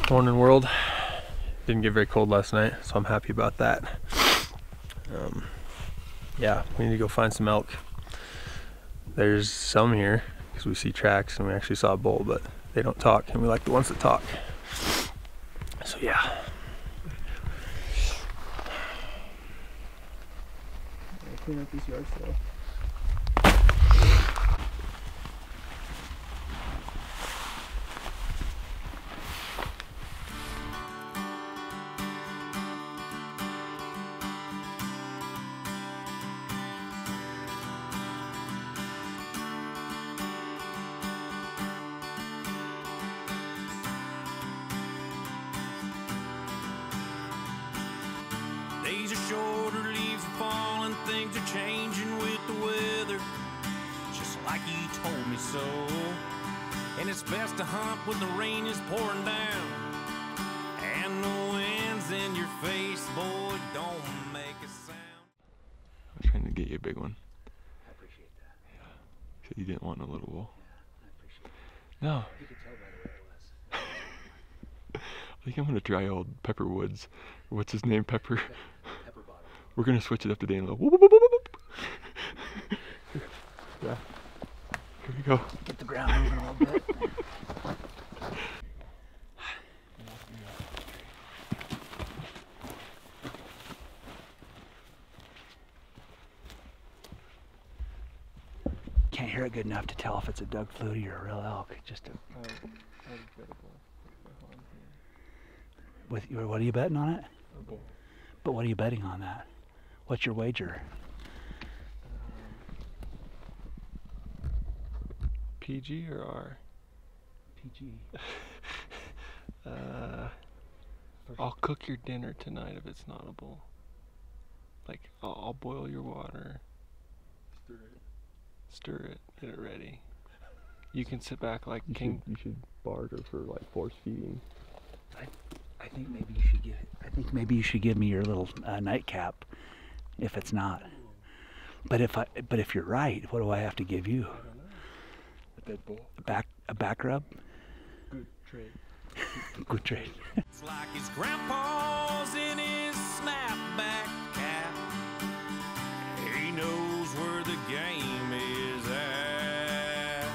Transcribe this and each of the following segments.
Morning world. Didn't get very cold last night, so I'm happy about that. Yeah, we need to go find some elk. There's some here because we see tracks and we actually saw a bull, but they don't talk and we like the ones that talk. So yeah. Clean up this yard still. Days are shorter, leaves are falling, things are changing with the weather, just like you told me so. And it's best to hunt when the rain is pouring down and the wind's in your face, boy, don't make a sound. I'm trying to get you a big one. I appreciate that. Yeah. So you didn't want a little bull. Yeah, I appreciate that. No. You could tell by the way it was. I think I'm gonna try old Pepper Woods. What's his name? Pepper. Pepper bottom. We're gonna switch it up today and go whoop, whoop, whoop, whoop, whoop. Yeah. Here we go. Get the ground moving a little bit. Can't hear it good enough to tell if it's a Doug Flutie or a real elk. Just a. What are you betting on it? But what are you betting on that? What's your wager? PG or R? PG. I'll cook your dinner tonight if it's not a bull. Like, I'll boil your water. Stir it, get it ready. You can sit back like king. You should barter for like force feeding. I think maybe you should give me your little nightcap, if it's not. But if you're right, what do I have to give you? A dead bull. A back rub? Good trade. Good trade. It's like his grandpa's in his snapback cap. He knows where the game is at.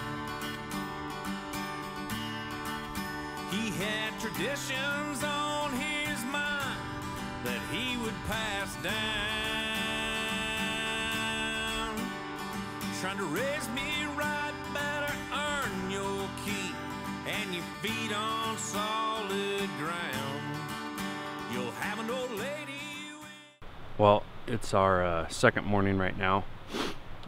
He had traditions on his mind that he would pass down. Trying to raise me right, better earn your keep and your feet on solid ground. You'll have an old lady. Well, it's our second morning right now,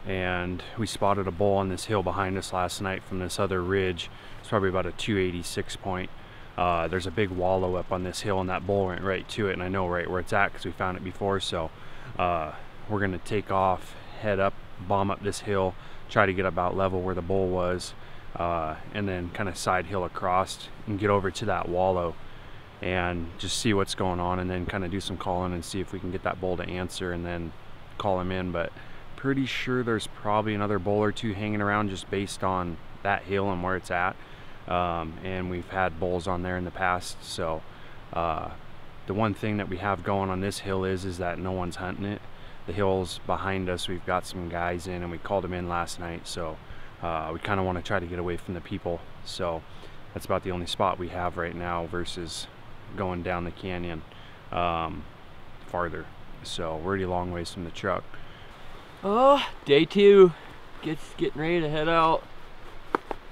and we spotted a bull on this hill behind us last night from this other ridge. It's probably about a 286 point. There's a big wallow up on this hill, and that bull went right to it, and I know right where it's at because we found it before. So we're gonna take off, head up, bomb up this hill, try to get about level where the bull was, and then kind of side hill across and get over to that wallow and just see what's going on, and then kind of do some calling and see if we can get that bull to answer and then call him in. But pretty sure there's probably another bull or two hanging around just based on that hill and where it's at. And we've had bulls on there in the past, so the one thing that we have going on this hill is that no one's hunting it. The hills behind us, we've got some guys in, and we called them in last night, so we kind of want to try to get away from the people. So that's about the only spot we have right now versus going down the canyon farther. So we're already a long ways from the truck. Oh, day two, getting ready to head out.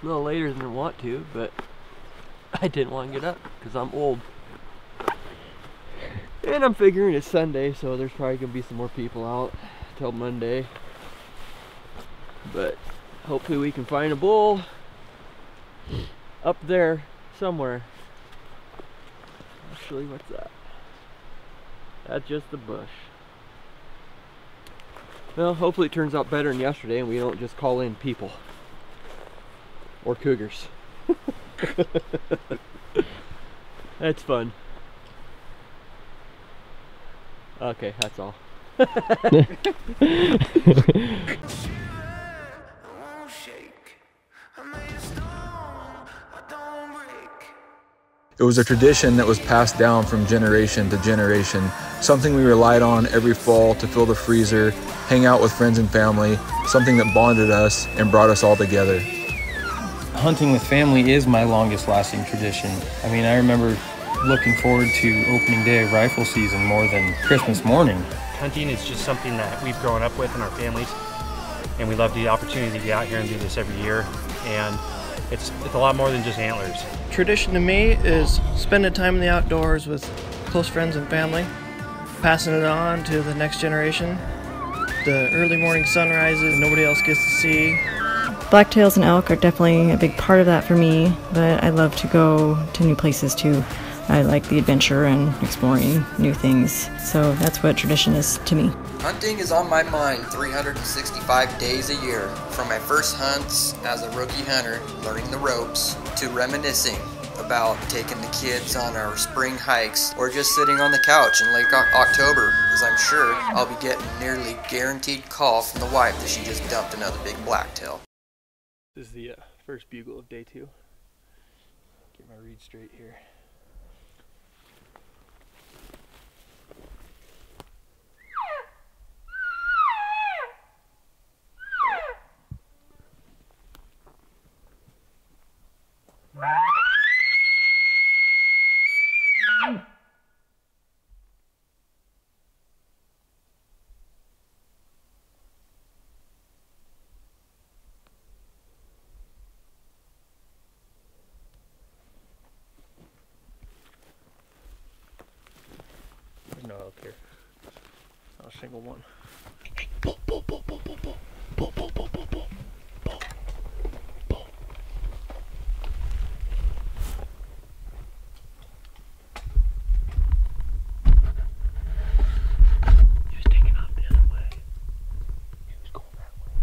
A little later than I want to, but I didn't want to get up because I'm old. And I'm figuring it's Sunday, so there's probably gonna be some more people out till Monday. But hopefully we can find a bull up there somewhere. Actually, what's that? That's just the bush. Well, hopefully it turns out better than yesterday and we don't just call in people. Or cougars. That's fun. Okay, that's all. It was a tradition that was passed down from generation to generation, something we relied on every fall to fill the freezer, hang out with friends and family, something that bonded us and brought us all together. Hunting with family is my longest lasting tradition. I mean, I remember looking forward to opening day of rifle season more than Christmas morning. Hunting is just something that we've grown up with in our families, and we love the opportunity to get out here and do this every year. And it's a lot more than just antlers. Tradition to me is spending time in the outdoors with close friends and family, passing it on to the next generation. The early morning sunrises nobody else gets to see. Blacktails and elk are definitely a big part of that for me, but I love to go to new places too. I like the adventure and exploring new things, so that's what tradition is to me. Hunting is on my mind 365 days a year, from my first hunts as a rookie hunter, learning the ropes, to reminiscing about taking the kids on our spring hikes, or just sitting on the couch in late October, as I'm sure I'll be getting a nearly guaranteed call from the wife that she just dumped another big blacktail. This is the first bugle of day 2. Get my read straight here. There's no elk here. Not a single one. Bull, bull, bull, bull, bull, bull. Bull, bull, bull, bull, bull. Bull. Bull. He was taking off the other way. He was going that way.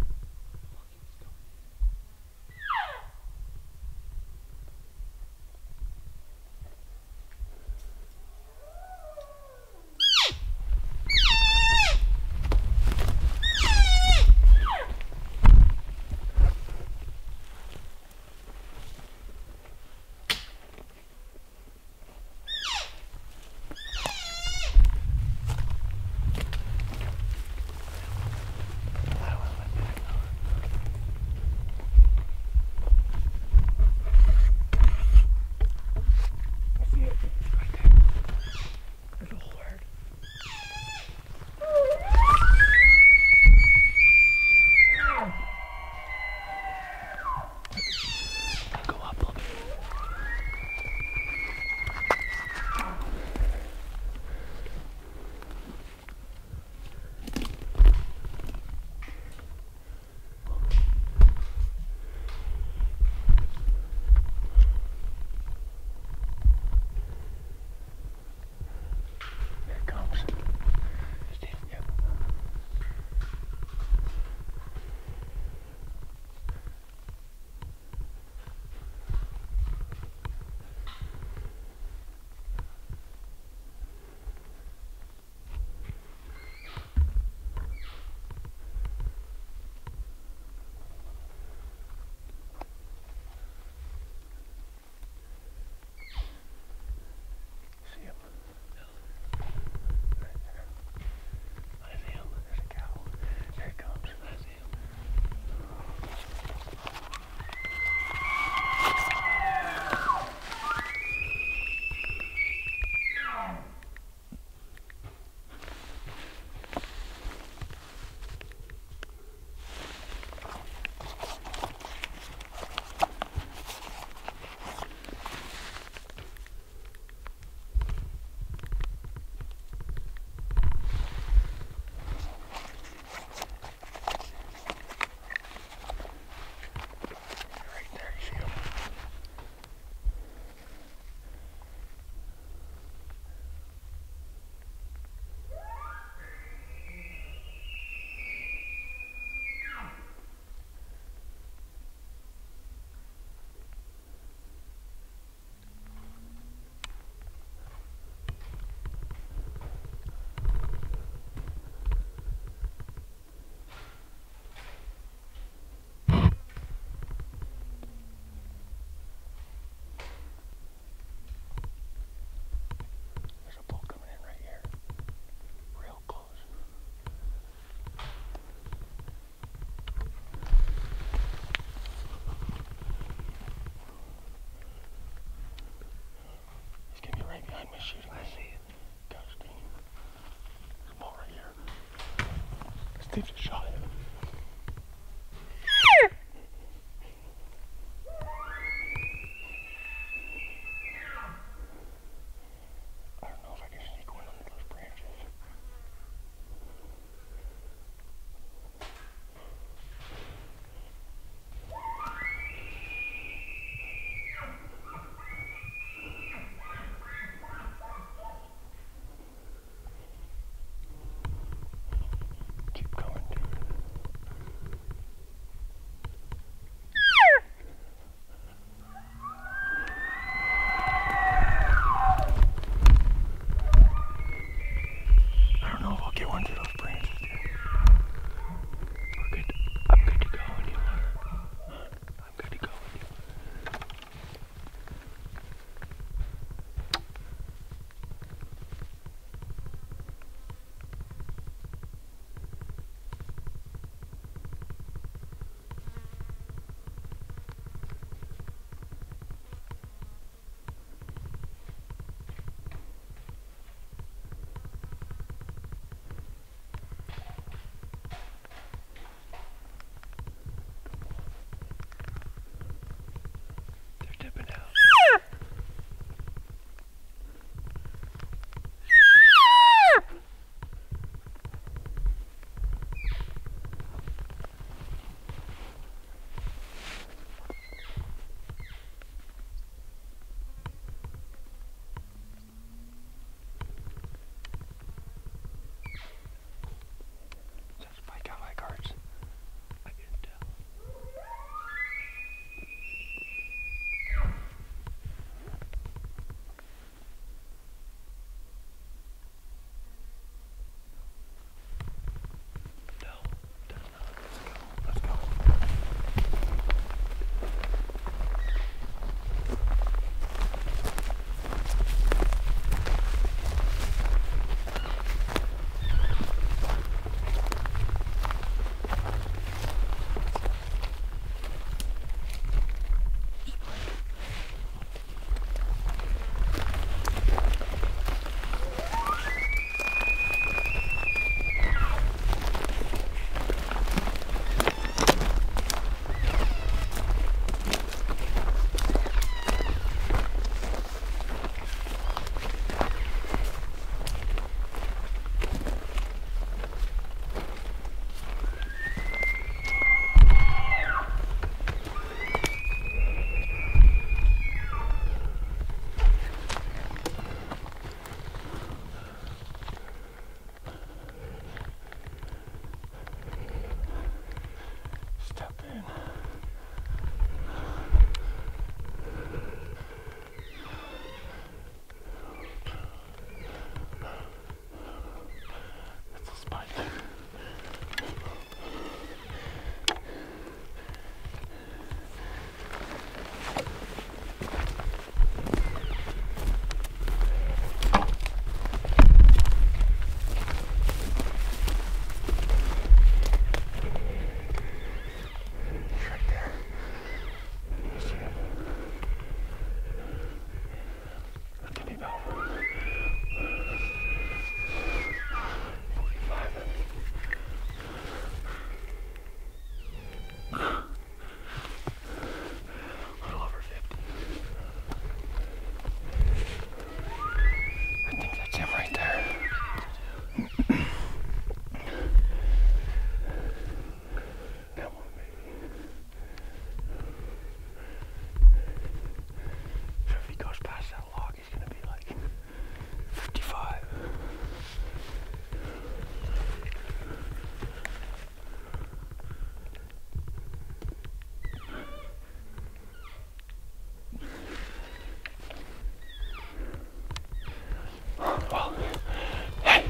Steve just shot him. I don't know if I can sneak one under those branches. Keep going, dude. I don't know if I'll get one through those branches, dude. We're good. I'm good to go when you are. I'm good to go when you are. They're dipping out. That's Spike on my cards. I can tell. No, let's go. Step in. That's a spike. Right there. You see it? What did he go? 45. A little over 50. I think that's him right there. Come on, baby. So if he goes past that log, he's gonna be like 55. Well, hey,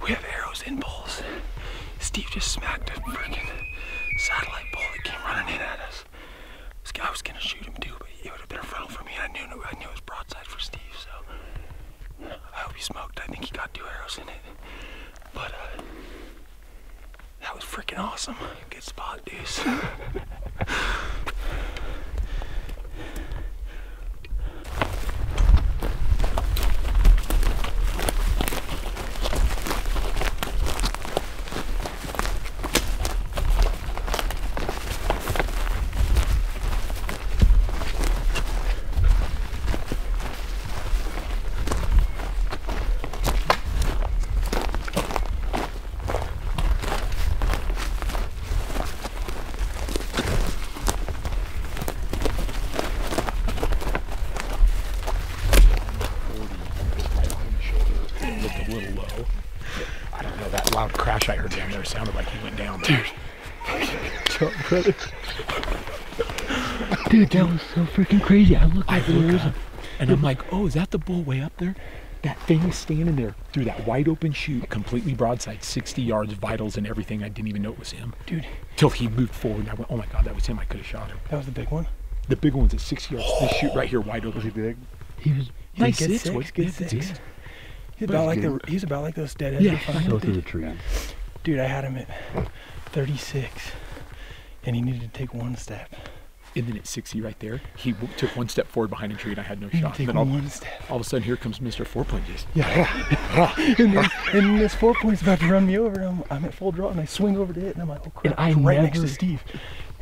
we have arrows in bulls. Steve just smacked a freaking satellite bull that came running in at us. This guy was gonna shoot him too, but it would have been a frontal for me. I knew it was broadside for Steve, so I hope he smoked. I think he got 2 arrows in it. But that was freaking awesome. Good spot, dudes. loud crash I heard down there. It sounded like he went down there. Jump, brother. Dude, that was so freaking crazy. I looked up, and I'm like, oh, is that the bull way up there? That thing was standing there through that wide open chute, completely broadside, 60 yards, vitals and everything. I didn't even know it was him. Dude. Till he moved forward and I went, oh my God, that was him. I could have shot him. That was the big one? The big one's at 60 yards. This chute right here, wide open. Was he big? He was nice. Good six. He's about like those deadheads. Yeah, go through the tree. Dude, I had him at 36, and he needed to take one step. And then at 60 right there, he took one step forward behind a tree, and I had no shot. Take and then one step. All of a sudden, here comes Mr. 4-point just. Yeah. and this 4-point's about to run me over. And I'm at full draw, and I swing over to it, and I'm like, oh crap! And right next to Steve.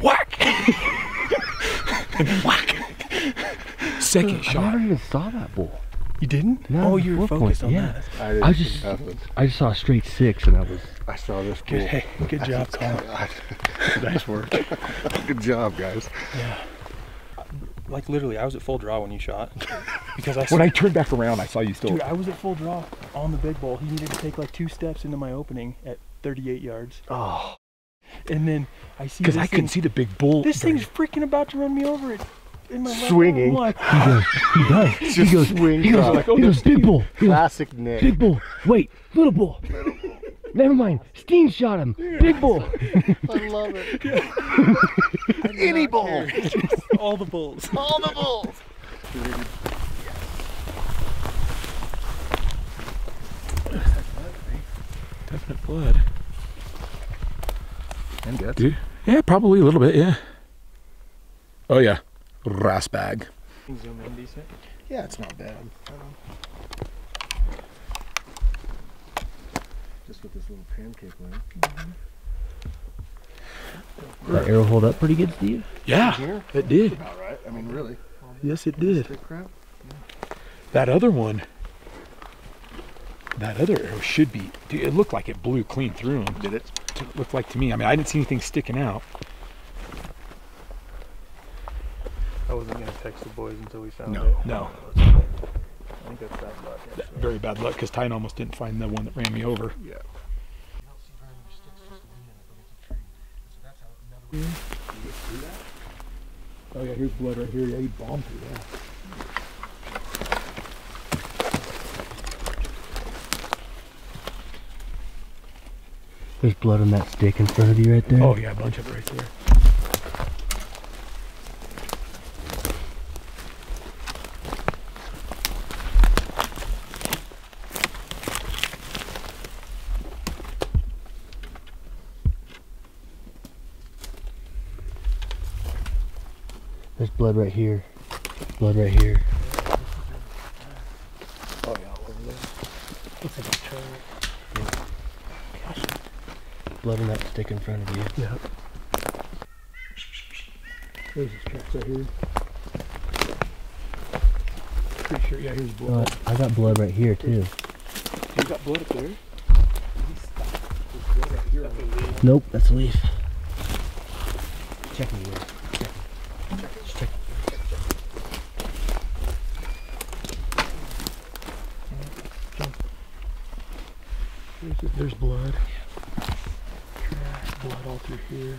Whack! And then whack! Second shot. I never even saw that bull. You didn't? No, oh, you were focused on yeah. that. I just saw a straight 6, and I saw this bull. Hey, good job, Colin. Nice work. Good job, guys. Yeah. Like literally, I was at full draw when you shot. Because when I turned back around, I saw you still. Dude, I was at full draw on the big bull. He needed to take like 2 steps into my opening at 38 yards. Oh. And then I see. Because I couldn't see the big bull. This thing's freaking about to run me over. In my swinging. Like, he does. He goes, like, oh, he goes, big bull. Classic Nick. Big bull. Wait, little bull. Never mind. Steen shot him. Big bull. I love it. Any bull. All the bulls. All the bulls. Definite blood. And guts. Dude. Yeah, probably a little bit, yeah. Oh, yeah. Ras bag. Zoom in decent. Yeah, it's not bad. Just with this little pancake lamp. That arrow hold up pretty good, Steve? Yeah, it did. About right. I mean, really. Yes, it did. Crap. That other one, that other arrow should be, dude, it looked like it blew clean through him. Did it? It looked like to me. I mean, I didn't see anything sticking out. I wasn't going to text the boys until we found it. No. I think that's bad luck. Very bad luck, because Tyne almost didn't find the one that ran me over. Yeah. Oh yeah, here's blood right here. Yeah, he bombed through that. There's blood on that stick in front of you right there. Oh yeah, a bunch of it right there. There's blood right here. Blood right here. Oh yeah, over there. Looks like a trail. Blood on that stick in front of you. Yep. There's his tracks right here. Pretty sure, yeah, here's blood. Oh, I got blood right here too. You got blood up there? Nope, that's a leaf. Checking you. Check. There's blood. Blood all through here.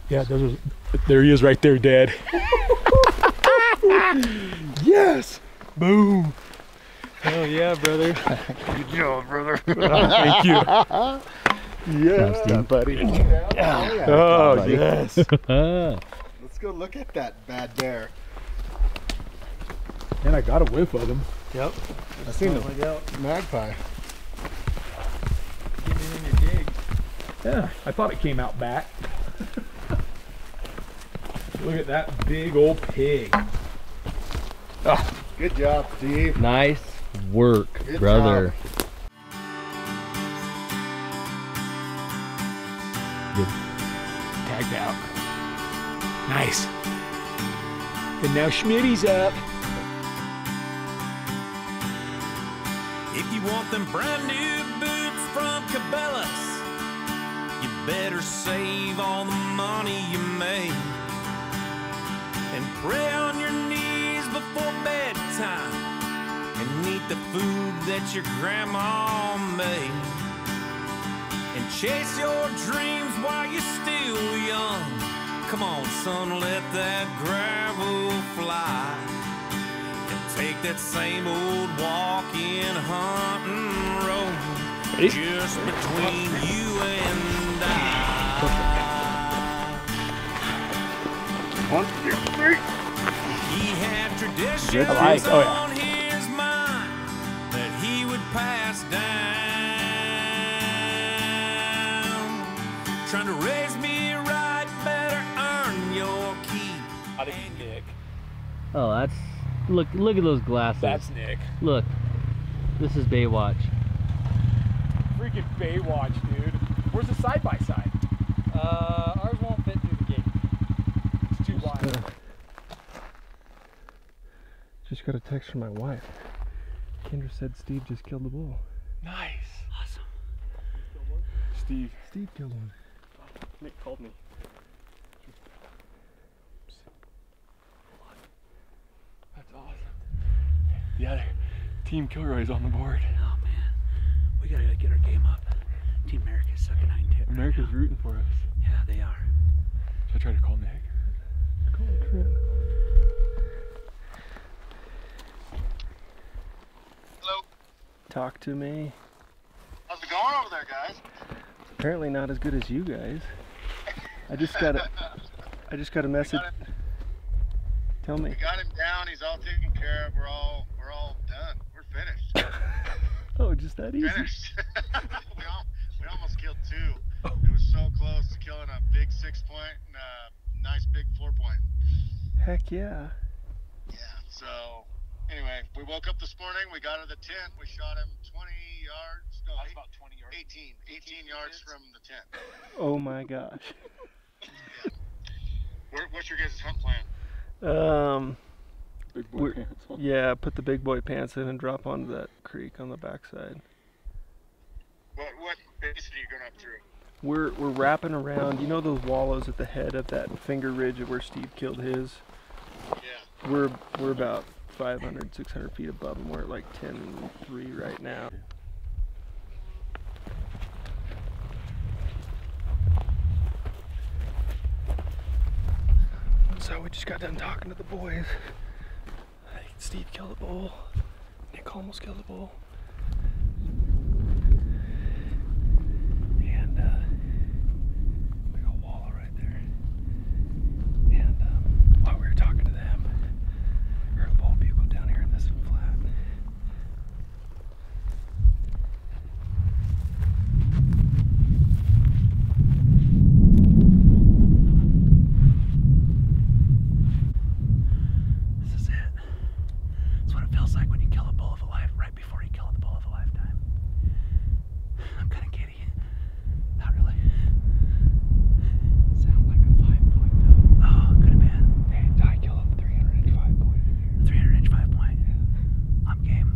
Yeah, there he is right there, Dad. Yes! Boom! Hell yeah, brother. Good job, brother. Thank you. Yeah, buddy. Yeah. Oh, yes. Let's go look at that bad bear. And I got a whiff of him. Yep. I seen a magpie. Getting in your dig. Yeah, I thought it came out back. Look at that big old pig. Oh, good job, Steve. Nice work, Good brother. Good. Tagged out. Nice. And now Schmitty's up. If you want them brand new boots from Cabela's, you better save all the money you made. and pray on your knees before bedtime and eat the food that your grandma made and chase your dreams while you're still young. Come on, son, let that gravel fly and take that same old walking, hunting road. Ready? Just between you and I. 1, 2, 3. He had traditions Oh, yeah. on his mind that he would pass down, trying to raise me right, better earn your keep. Nick. Oh, that's look at those glasses. That's Nick. Look, this is Baywatch. Freaking Baywatch, dude. Where's the side-by-side? Ours won't fit through the gate. It's too wide. Just got a text from my wife. Kendra said Steve just killed the bull. Nice. Awesome. Steve. Steve killed one. Nick called me. That's awesome. The other Team Kilroy's on the board. Oh man, we gotta get our game up. Team America's sucking 9-tip. America's rooting for us. Yeah, they are. Should I try to call Nick? Call Trent. Hello. Talk to me. How's it going over there, guys? Apparently not as good as you guys. I just got a message. Tell me. We got him down. He's all taken care of. We're all done. We're finished. Oh, just that easy. Finished. we almost killed 2. It was so close to killing a big 6-point and a nice big 4-point. Heck yeah. Yeah. So anyway, we woke up this morning. We got to the tent. We shot him 20 yards. No, That's about 20 yards. 18 yards from the tent. Oh my gosh. Yeah. What's your guys' hunt plan? Big boy pants on. Yeah, put the big boy pants in and drop onto that creek on the backside. What basin are you going up through? We're wrapping around. You know those wallows at the head of that finger ridge where Steve killed his? Yeah. We're about 500, 600 feet above them. We're at like 10-3 right now. So we just got done talking to the boys. I think Steve killed a bull. Nick almost killed a bull. And we got a wallow right there. And while we were talking to them, heard a bull bugle down here in this flat. This is it. It's what it feels like when you kill a bull of a life right before you kill the bull of a lifetime. I'm kind of giddy. Not really. Sound like a 5-point though. Oh, could have been. Hey, Ty killed a 300-inch 5-point. A 300-inch 5-point. I'm game.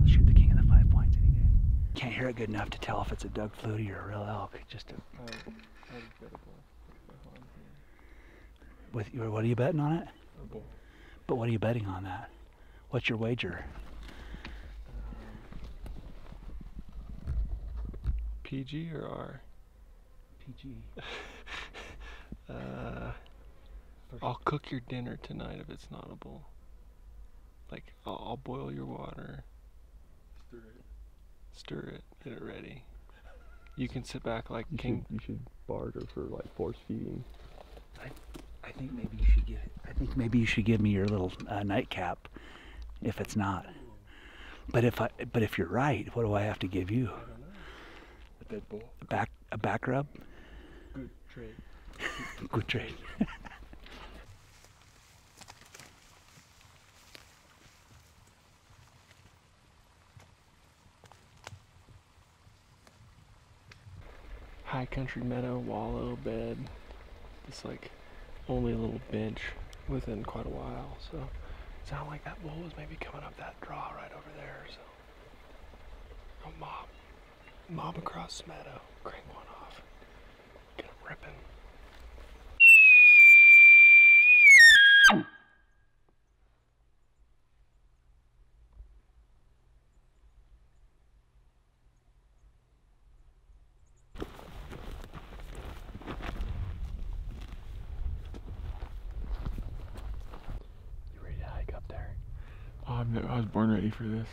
I'll shoot the king of the 5 points any day. Can't hear it good enough to tell if it's a Doug Flutie or a real elk. Just a, what are you betting on it? A bull. But what are you betting on that? What's your wager? PG or R? PG. I'll cook your dinner tonight if it's not a bull. Like, I'll boil your water. Stir it. Get it ready. You can sit back like king. You should barter for like force feeding. I think maybe you should give. I think maybe you should give me your little nightcap, if it's not. But if you're right, what do I have to give you? A dead bull. A back rub? Good trade. Good trade. High country meadow, wallow, bed. It's like only a little bench within quite a while, so it sounded like that bull was maybe coming up that draw right over there, so a mob across the meadow, crank one off, get him ripping. I was born ready for this.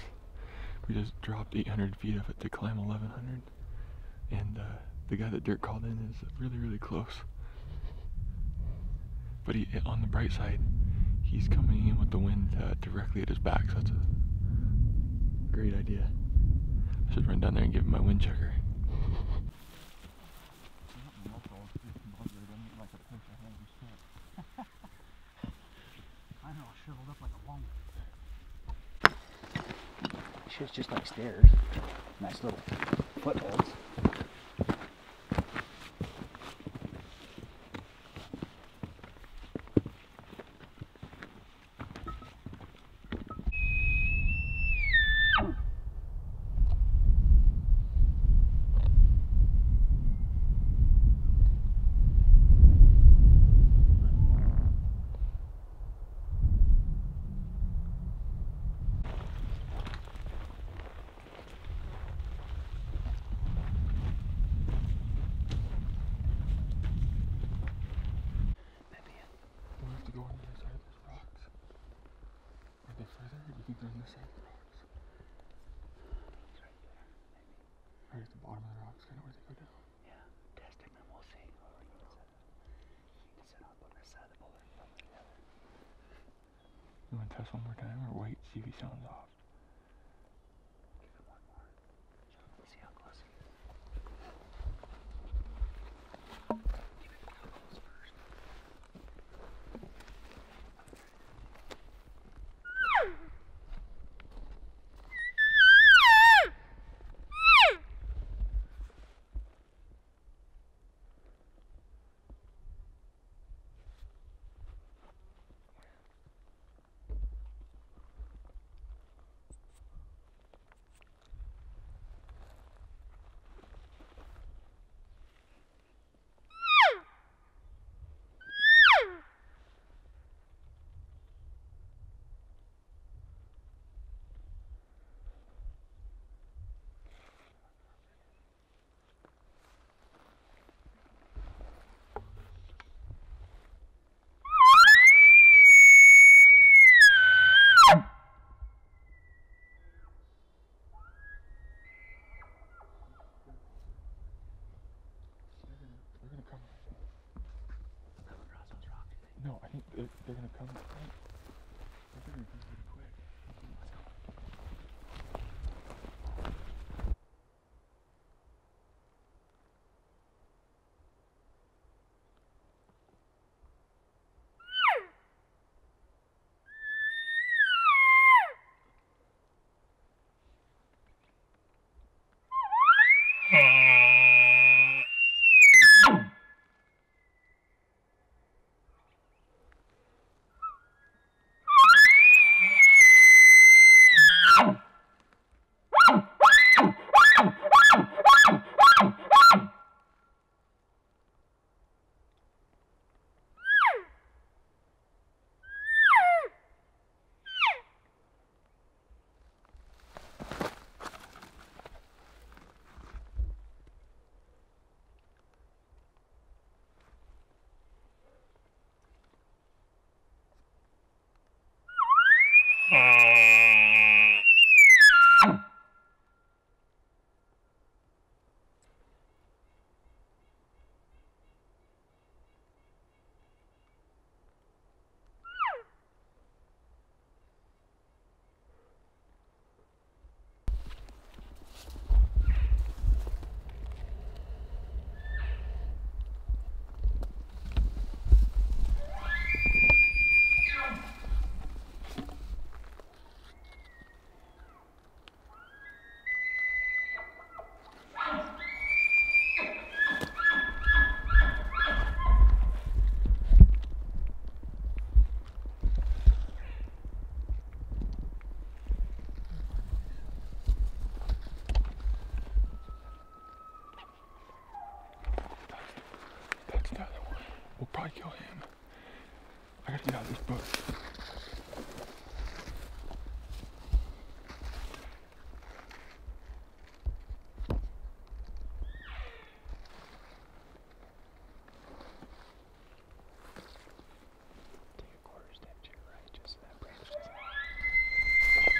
We just dropped 800 feet of it to climb 1100. And the guy that Dirk called in is really, really close. But on the bright side, he's coming in with the wind directly at his back, so that's a great idea. I should run down there and give him my wind checker. Shit's just like stairs. Nice little footholds. Right at the bottom of the rocks, kind of where they go down. Yeah, test him and we'll see. Or we need to set up on this side of the boulder and put them together. You want to test one more time or wait, see if he sounds off? Give him one more. See how close he is. Give him how close first. No, I think they're gonna come. They're gonna come pretty quick. We'll probably kill him. I gotta get out of this book. Take a quarter step to your right, just so that branch doesn't.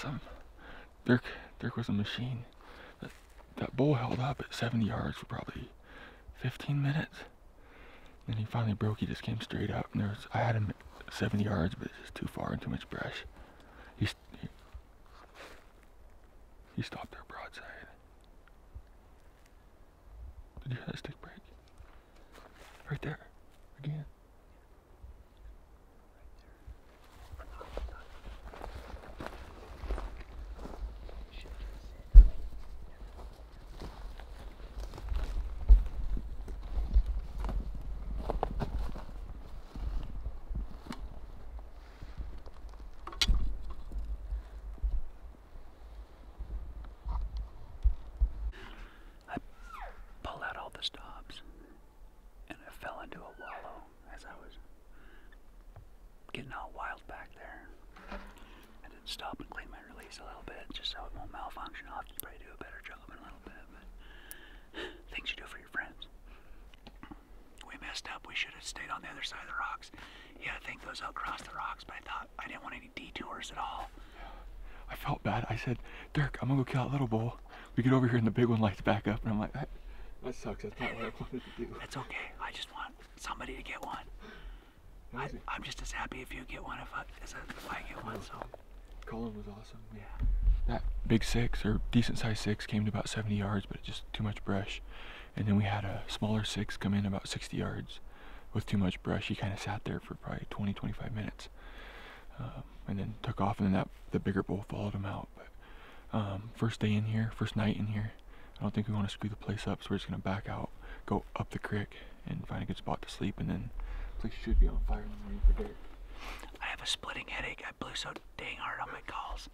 awesome. Dirk was a machine. That bull held up at 70 yards for probably 15 minutes. Then he finally broke. He just came straight up, and I had him at 70 yards, but it's just too far and too much brush. He stopped there broadside. Did you hear that stick break? Right there, again. Pulled out all the stops, and I fell into a wallow as I was getting all wild back there. I did stop and clean my release a little bit, just so it won't malfunction. I'll have to probably do a better job in a little bit, but things you do for your friends. We messed up. We should have stayed on the other side of the rocks. Yeah, I think those out crossed the rocks, but I thought I didn't want any detours at all. I felt bad. I said, Dirk, I'm gonna go kill that little bull. We get over here and the big one lights back up, and I'm like, that sucks. That's not what I wanted to do. It's okay. I just want somebody to get one. I'm just as happy if you get one as if I get one. So Colin was awesome. Yeah. That big 6 or decent size 6 came to about 70 yards, but just too much brush. And then we had a smaller 6 come in about 60 yards with too much brush. He kind of sat there for probably 20-25 minutes, and then took off. And then the bigger bull followed him out. But first night in here, I don't think we want to screw the place up, so we're just gonna back out, go up the creek, and find a good spot to sleep. And then the place should be on fire in the morning for Dirk. I have a splitting headache. I blew so dang hard on my calls.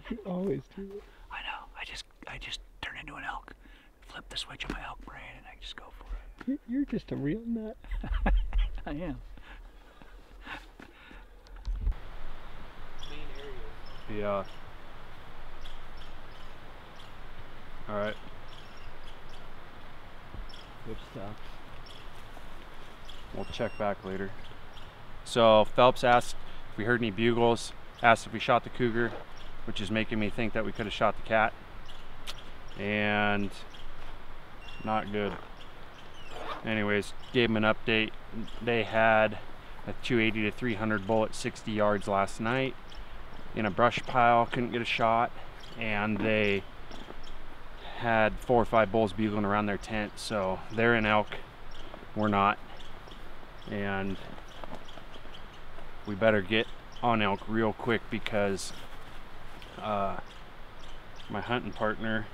You always do. I know. I just turn into an elk, flip the switch on my elk brain, and I just go for it. You're just a real nut. I am. Yeah. All right. Good stuff. We'll check back later. So Phelps asked if we heard any bugles, asked if we shot the cougar, which is making me think that we could have shot the cat. And not good. Anyways, gave him an update. They had a 280 to 300 bull at 60 yards last night in a brush pile, couldn't get a shot, and they had 4 or 5 bulls bugling around their tent. So they're in elk, we're not, and we better get on elk real quick because my hunting partner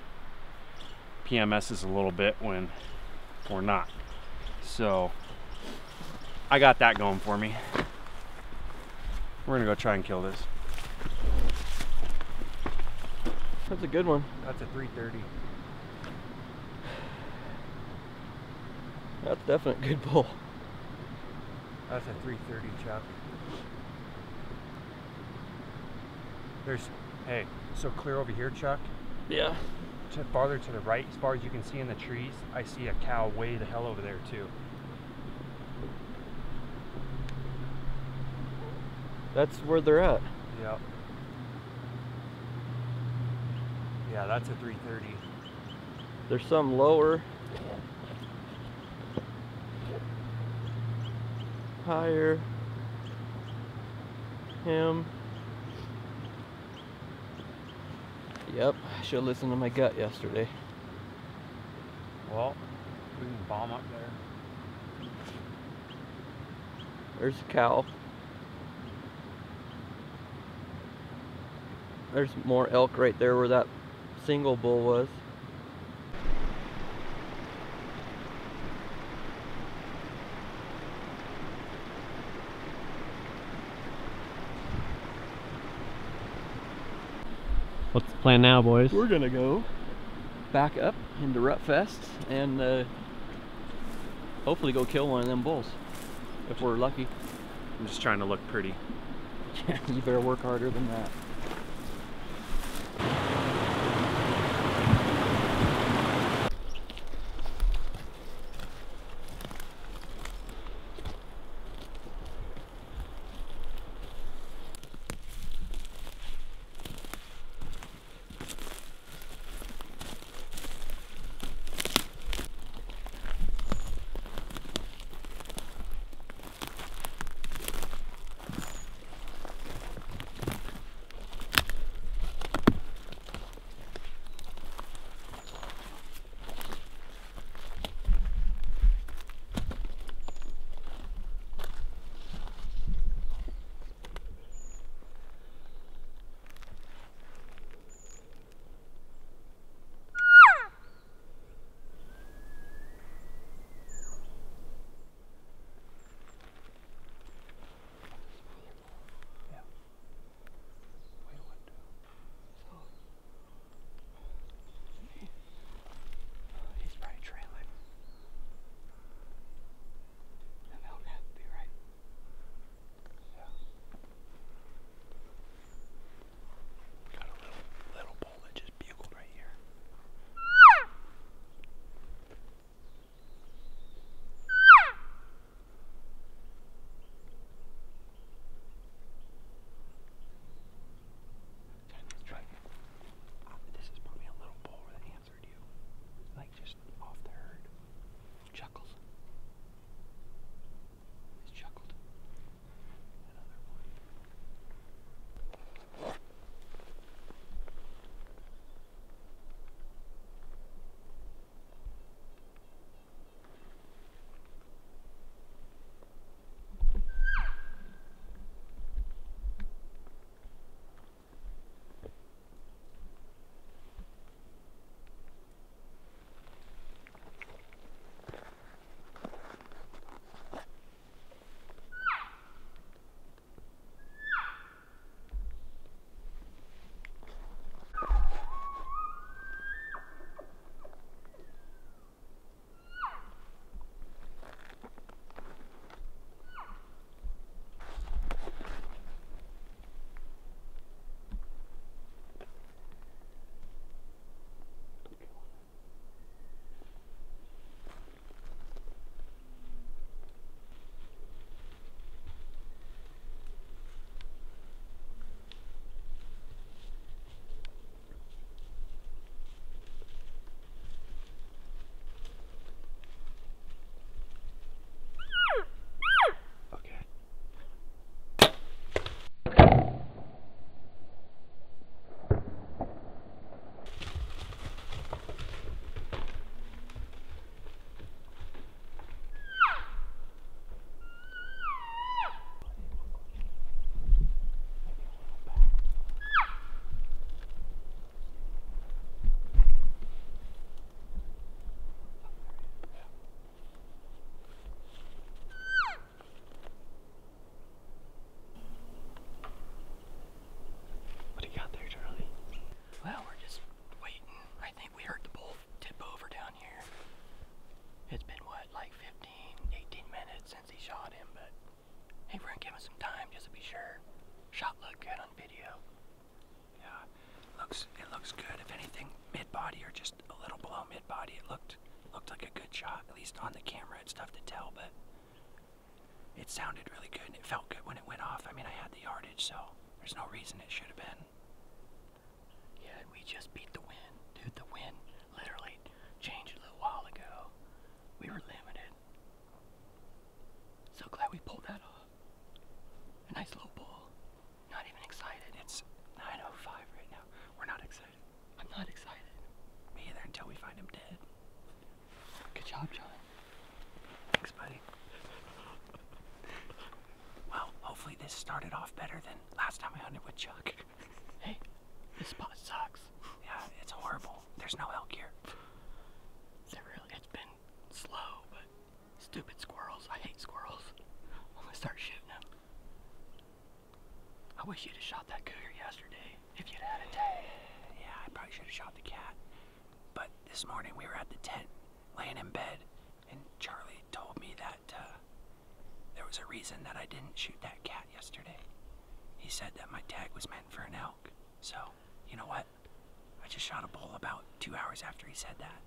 PMS's a little bit when we're not. So I got that going for me. We're gonna go try and kill this. That's a good one. That's a 330. That's definitely a good bull. That's a 330, Chuck. Hey, so clear over here, Chuck? Yeah. Farther to the right, as far as you can see in the trees, I see a cow way the hell over there too. That's where they're at. Yep. Yeah, that's a 330. There's some lower. Higher. Him. Yep, I should have listened to my gut yesterday. Well, we can bomb up there. There's a cow. There's more elk right there where that single bull was. What's the plan now, boys? We're gonna go back up into Rutfest and hopefully go kill one of them bulls if we're lucky. I'm just trying to look pretty. You better work harder than that. dead body. It looked like a good shot, at least on the camera. It's tough to tell, but it sounded really good and it felt good when it went off. I mean, I had the yardage, so there's no reason it should have been. Yeah, we just beat the wind. Dude, the wind literally changed a little while ago. We were limited. So glad we pulled that off. A nice low bull. Not even excited. It's 9:05 right now. We're not excited. I'm not excited. Me either, until we find him dead. Good job, John. Thanks, buddy. Well, hopefully this started off better than last time I hunted with Chuck. Hey, this spot sucks. Yeah, it's horrible. There's no elk here. It's been slow, but stupid squirrels. I hate squirrels. I'm gonna start shooting them. I wish you'd have shot that cougar yesterday, if you'd had a day. Yeah, I probably should have shot the cat. But this morning we were at the tent, laying in bed, and Charlie told me that there was a reason that I didn't shoot that cat yesterday. He said that my tag was meant for an elk. So, you know what? I just shot a bull about 2 hours after he said that.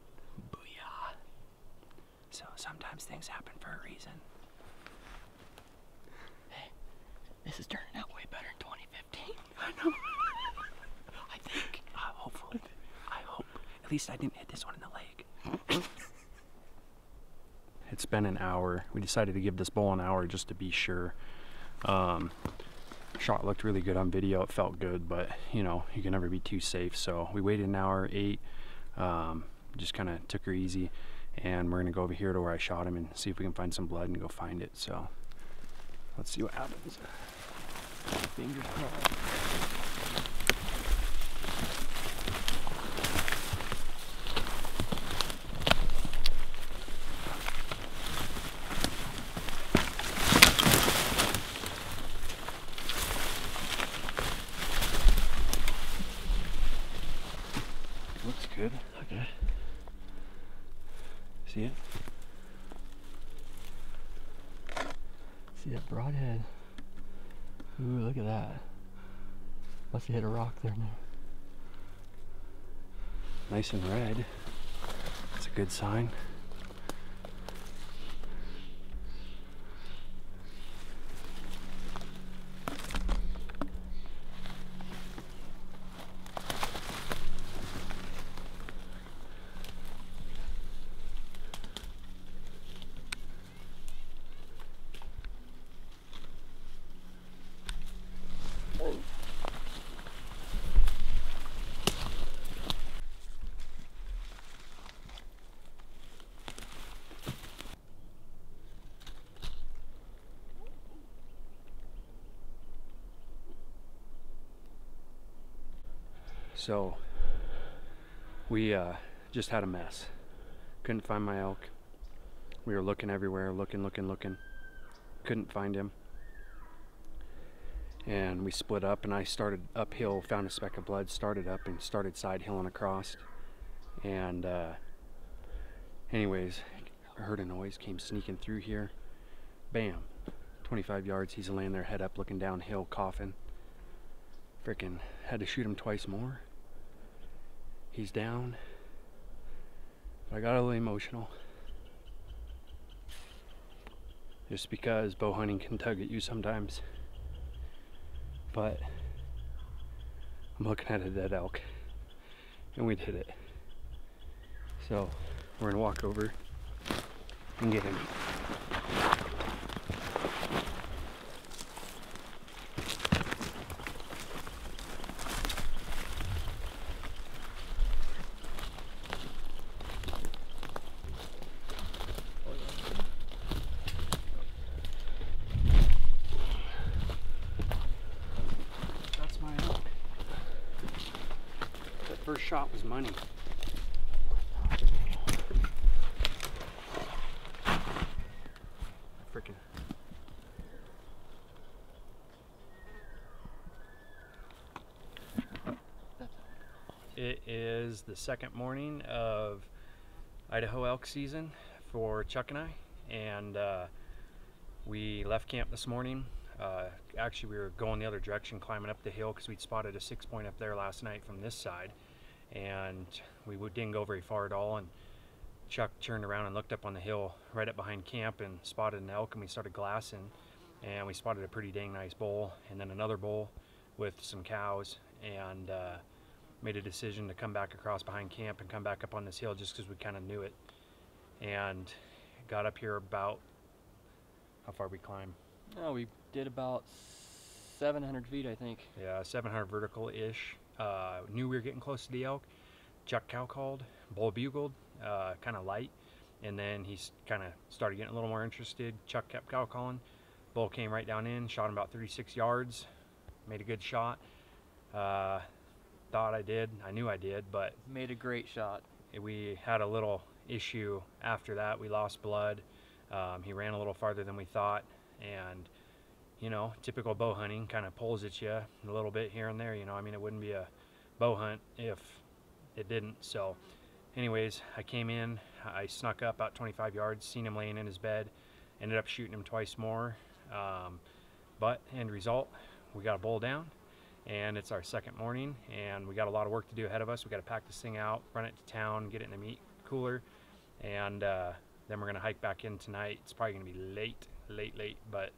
Booyah. So sometimes things happen for a reason. Hey, this is turning out way better in 2015. I know. I think. Hopefully. I hope. At least I didn't hit this one in the leg. It's been an hour. We decided to give this bull an hour just to be sure. Shot looked really good on video. It felt good, but you know, you can never be too safe. So we waited an hour, ate, just kind of took her easy, and we're gonna go over here to where I shot him and see if we can find some blood and go find it. So let's see what happens. Fingers crossed. Looks good. Okay. See it? See that broadhead? Ooh, look at that. Must have hit a rock there now. Nice and red. That's a good sign. So we just had a mess. Couldn't find my elk. We were looking everywhere, looking. Couldn't find him. And we split up, and I started uphill, found a speck of blood, started up and started side hilling across. And anyways, I heard a noise, came sneaking through here. Bam, 25 yards, he's laying there head up looking downhill, coughing. Frickin' had to shoot him twice more. He's down. But I got a little emotional. Just because bow hunting can tug at you sometimes. But I'm looking at a dead elk, and we'd hit it. So we're gonna walk over and get him. First shot was money. Frickin'. It is the second morning of Idaho elk season for Chuck and I, and we left camp this morning. Actually, we were going the other direction, climbing up the hill, because we'd spotted a 6-point up there last night from this side, and we didn't go very far at all. And Chuck turned around and looked up on the hill right up behind camp and spotted an elk, and we started glassing, and we spotted a pretty dang nice bull and then another bull with some cows, and made a decision to come back across behind camp and come back up on this hill just because we kind of knew it. And got up here about, how far we climbed? Oh, we did about 700 feet, I think. Yeah, 700 vertical-ish. Knew we were getting close to the elk. Chuck cow called, bull bugled, kind of light, and then he kind of started getting a little more interested. Chuck kept cow calling. Bull came right down in, shot him about 36 yards, made a good shot. Thought I did, I knew I did, but made a great shot. We had a little issue after that. We lost blood. He ran a little farther than we thought, and you know, typical bow hunting kind of pulls at you a little bit here and there. You know, I mean, it wouldn't be a bow hunt if it didn't. So anyways, I came in, I snuck up about 25 yards, seen him laying in his bed, ended up shooting him twice more, but end result, we got a bull down, and it's our second morning, and we got a lot of work to do ahead of us. We got to pack this thing out, run it to town, get it in the meat cooler, and then we're gonna hike back in tonight. It's probably gonna be late, but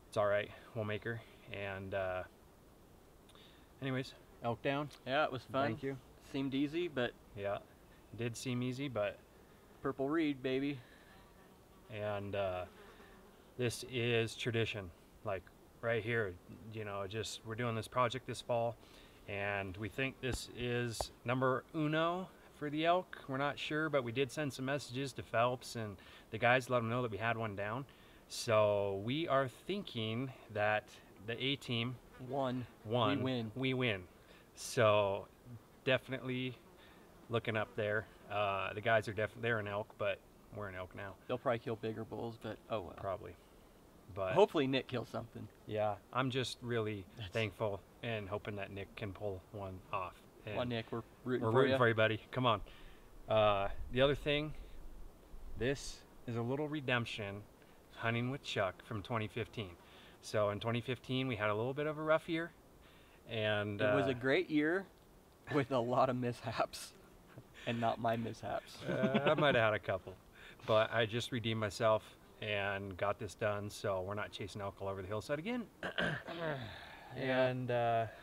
it's all right, we'll make her. And anyways, elk down. Yeah, it was fun. Thank you. Seemed easy, but yeah, it did seem easy, but purple reed, baby. And this is tradition, like right here. You know, just we're doing this project this fall, and we think this is number uno for the elk. We're not sure, but we did send some messages to Phelps and the guys, let them know that we had one down. So we are thinking that the A team won. We win. So definitely looking up there. The guys are definitely, they're an elk, but we're an elk now. They'll probably kill bigger bulls, but oh well. Probably. But hopefully Nick kills something. Yeah, I'm just really thankful and hoping that Nick can pull one off. Come on, Nick, we're rooting for you, buddy. Come on. The other thing, this is a little redemption hunting with Chuck from 2015. So in 2015, we had a little bit of a rough year, and it was a great year with a lot of mishaps, and not my mishaps. I might have had a couple, but I just redeemed myself and got this done. So we're not chasing elk all over the hillside again. And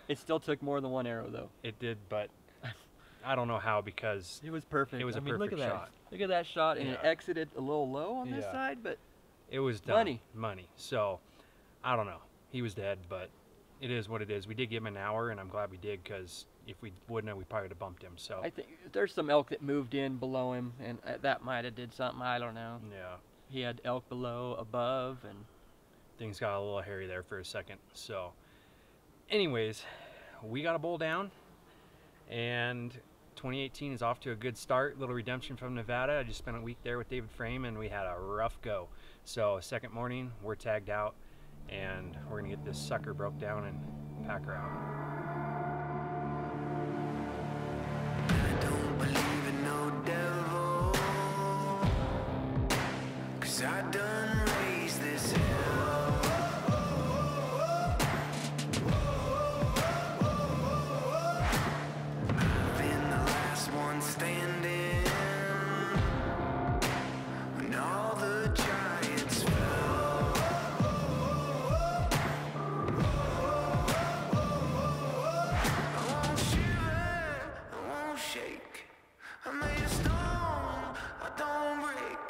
it still took more than one arrow, though. It did, but I don't know how, because it was perfect. It was a perfect look at shot. That. Look at that shot, and it exited a little low on this side, but it was done. Money. So I don't know. He was dead, but it is what it is. We did give him an hour, and I'm glad we did, because if we wouldn't have, we probably would have bumped him. So I think there's some elk that moved in below him, and that might have did something. I don't know. Yeah. He had elk below, above, and things got a little hairy there for a second. So anyways, we got a bull down, and 2018 is off to a good start. Little redemption from Nevada. I just spent a week there with David Frame, and we had a rough go. So second morning, we're tagged out, and we're gonna get this sucker broke down and pack her out. I don't believe in no devil, 'cause I done raised this hell. I've been the last one standing when all the giants fell. I won't shiver, I won't shake. I'm made of stone, I don't break.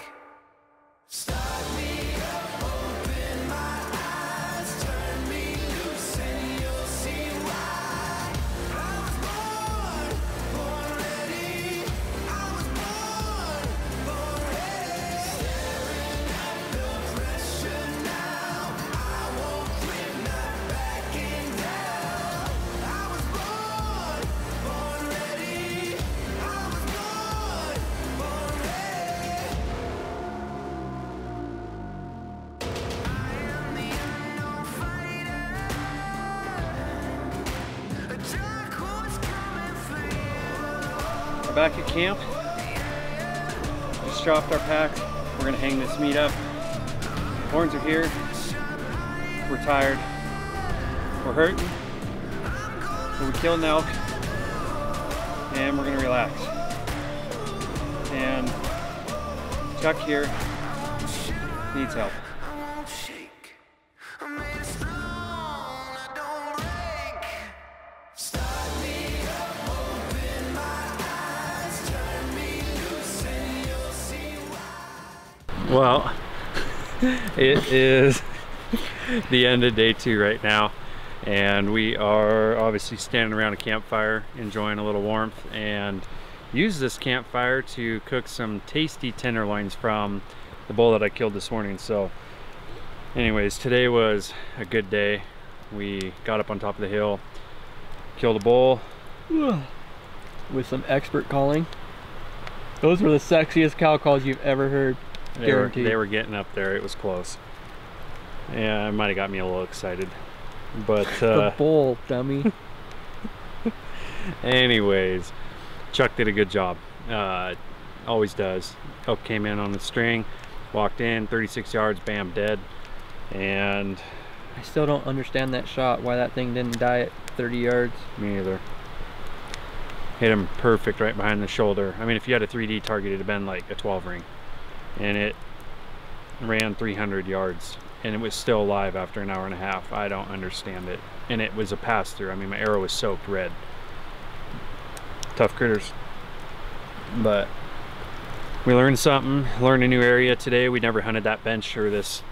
Start me up, open my eyes, turn me loose, and you'll see why. I was born ready. I was born ready. Staring at the pressure now. I won't quit, not backing down. I was born ready. I was born ready. I am the unknown fighter. A dark horse coming for you. We're back at camp. Just dropped our packs. We're gonna hang this meat up. Horns are here. We're tired. We're hurting. But we killed an elk, and we're gonna relax. And Chuck here needs help. Well, it is the end of day 2 right now, and we are obviously standing around a campfire enjoying a little warmth, and use this campfire to cook some tasty tenderloins from the bull that I killed this morning. So anyways, today was a good day. We got up on top of the hill, killed a bull with some expert calling. Those were the sexiest cow calls you've ever heard. They were getting up there. It was close. Yeah, it might have got me a little excited, but the bull, dummy. Anyways, Chuck did a good job. Always does. Elk came in on the string, walked in 36 yards, bam, dead. And I still don't understand that shot, why that thing didn't die at 30 yards. Me either. Hit him perfect right behind the shoulder. I mean, if you had a 3D target, it'd have been like a 12 ring. And it ran 300 yards, and it was still alive after an hour and a half. I don't understand it. And it was a pass through. I mean, my arrow was soaked red. Tough critters. But we learned something, learned a new area today. We never hunted that bench or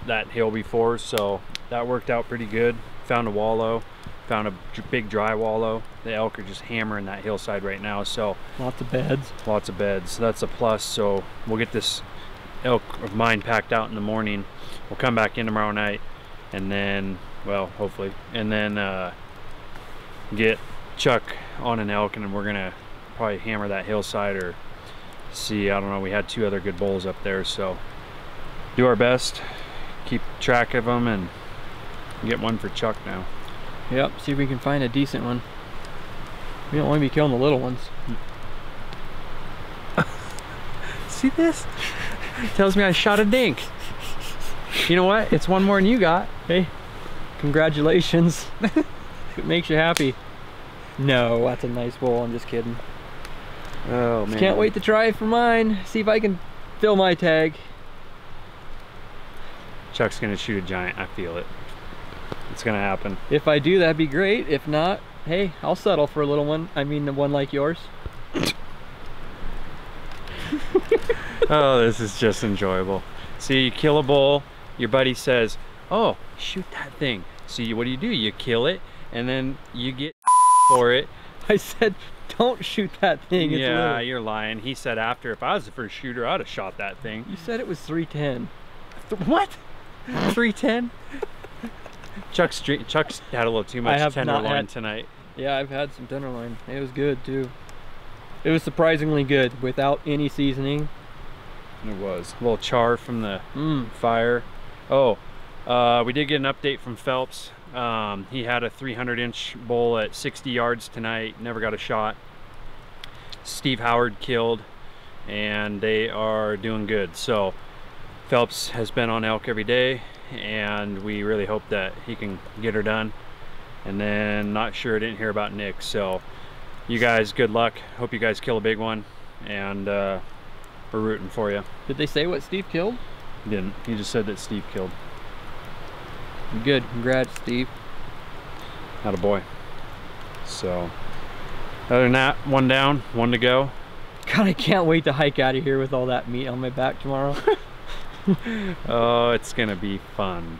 that hill before, so that worked out pretty good. Found a wallow, found a big dry wallow. The elk are just hammering that hillside right now, so lots of beds. Lots of beds. That's a plus. So we'll get this elk of mine packed out in the morning. We'll come back in tomorrow night, and then, well, hopefully, and then get Chuck on an elk, and we're gonna probably hammer that hillside or see. I don't know. We had 2 other good bulls up there, so do our best, keep track of them, and get one for Chuck now. Yep, see if we can find a decent one. We don't want to be killing the little ones. See this? Tells me I shot a dink. You know what? It's one more than you got. Hey, congratulations. It makes you happy. No, that's a nice bull. I'm just kidding. Oh man. Can't wait to try for mine. See if I can fill my tag. Chuck's gonna shoot a giant. I feel it. It's gonna happen. If I do, that'd be great. If not, hey, I'll settle for a little one. I mean, the one like yours. Oh, this is just enjoyable. See, you kill a bull, your buddy says, oh, shoot that thing. See, what do? You kill it, and then you get for it. I said, don't shoot that thing. It's yeah, little. You're lying. He said after, if I was the first shooter, I'd have shot that thing. You said it was 310. What? 310? Chuck's had a little too much tenderloin tonight. Yeah, I've had some tenderloin. It was good too. It was surprisingly good without any seasoning. It was a little char from the fire. Oh, we did get an update from Phelps. He had a 300-inch bull at 60 yards tonight. Never got a shot. Steve Howard killed, and they are doing good. So Phelps has been on elk every day, and we really hope that he can get her done. And then not sure, didn't hear about Nick. So you guys, good luck. Hope you guys kill a big one, and we're rooting for you. Did they say what Steve killed? He didn't. He just said that Steve killed. Good. Congrats, Steve. Attaboy. So other than that, one down, one to go. God, I can't wait to hike out of here with all that meat on my back tomorrow. Oh, it's gonna be fun.